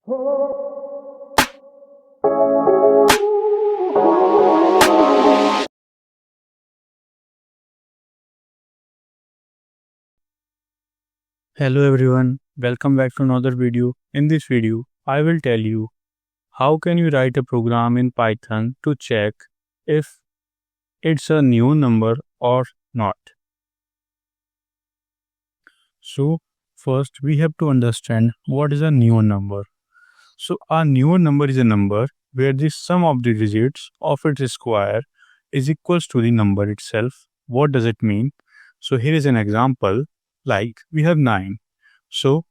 Hello everyone, welcome back to another video. In this video, I will tell you how can you write a program in Python to check if it's a new number or not. So first we have to understand what is a new number. So a new number is a number where the sum of the digits of its square is equals to the number itself. What does it mean? So here is an example, like we have 9. So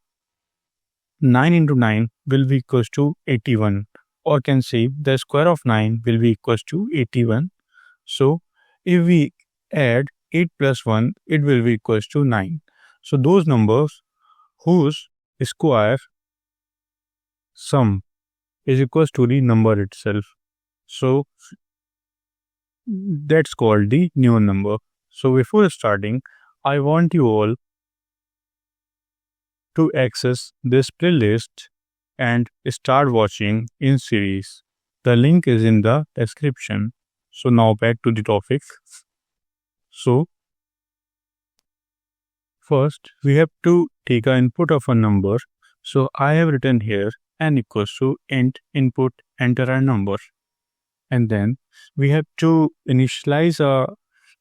9 into 9 will be equals to 81, or can say the square of 9 will be equals to 81. So if we add 8 plus 1, it will be equals to 9. So those numbers whose square sum is equals to the number itself. So that's called the new number. So before starting, I want you all to access this playlist and start watching in series. The link is in the description. So now back to the topic. So first we have to take an input of a number. So I have written here n equals to int input enter a number. And then we have to initialize a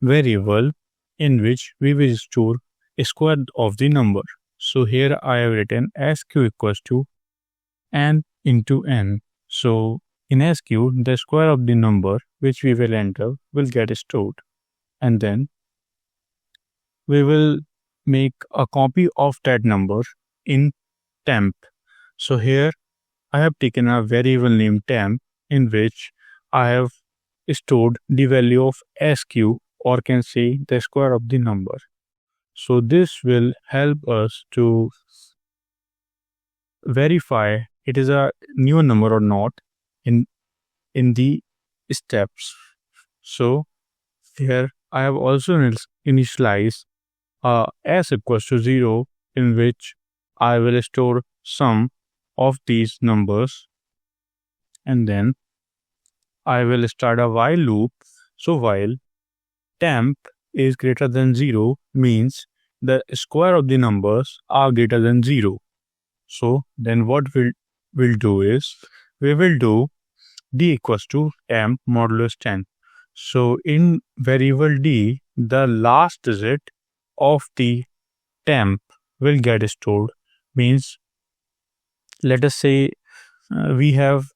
variable in which we will store a square of the number. So here I have written sq equals to n into n. So in sq, the square of the number which we will enter will get stored. And then we will make a copy of that number in temp. So here I have taken a variable named temp in which I have stored the value of sq, or can say the square of the number. So this will help us to verify it is a new number or not in the steps. So here I have also initialized s equals to 0, in which I will store sum of these numbers, and then I will start a while loop. So while temp is greater than 0 means the square of the numbers are greater than 0. So then what we'll do is we will do d equals to temp modulus 10. So in variable d, the last digit of the temp will get stored. Means let us say we have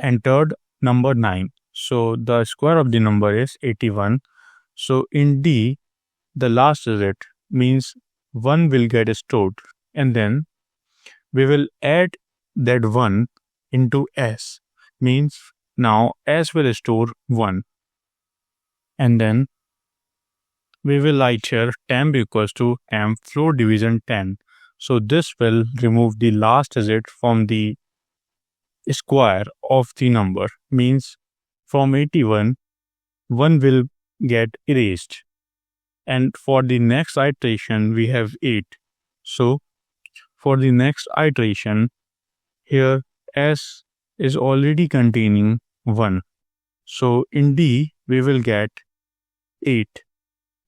entered number 9. So the square of the number is 81. So in d, the last digit means 1 will get stored, and then we will add that 1 into s. Means now s will store 1, and then we will write here temp equals to temp float division 10. So this will remove the last digit from the square of the number. Means from 81, 1 will get erased. And for the next iteration, we have 8. So for the next iteration, here s is already containing 1. So in d, we will get 8.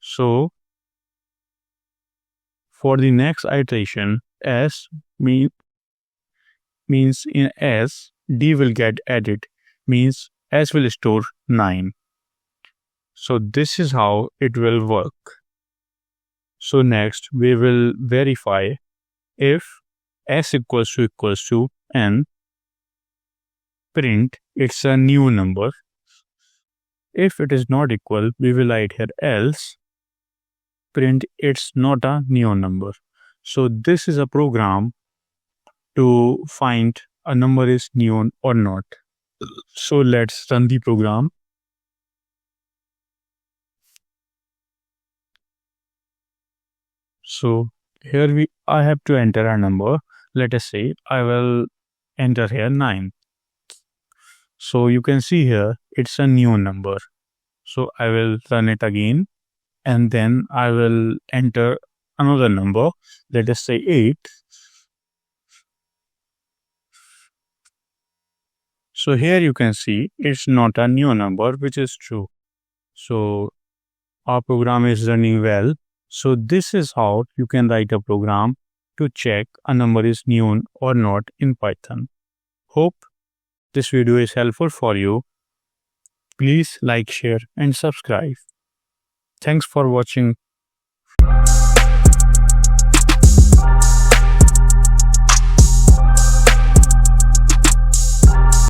So for the next iteration, s means in s, d will get added. Means s will store 9. So this is how it will work. So next we will verify if s equals to n, print it's a new number. If it is not equal, we will write here else, print it's not a new number. So this is a program to find a number is new or not. So let's run the program. So here I have to enter a number. Let us say I will enter here 9. So you can see here it's a new number. So I will run it again, and then I will enter another number. Let us say 8. So here you can see it's not a new number, which is true. So our program is running well. So this is how you can write a program to check a number is new or not in Python. Hope this video is helpful for you. Please like, share and subscribe. Thanks for watching.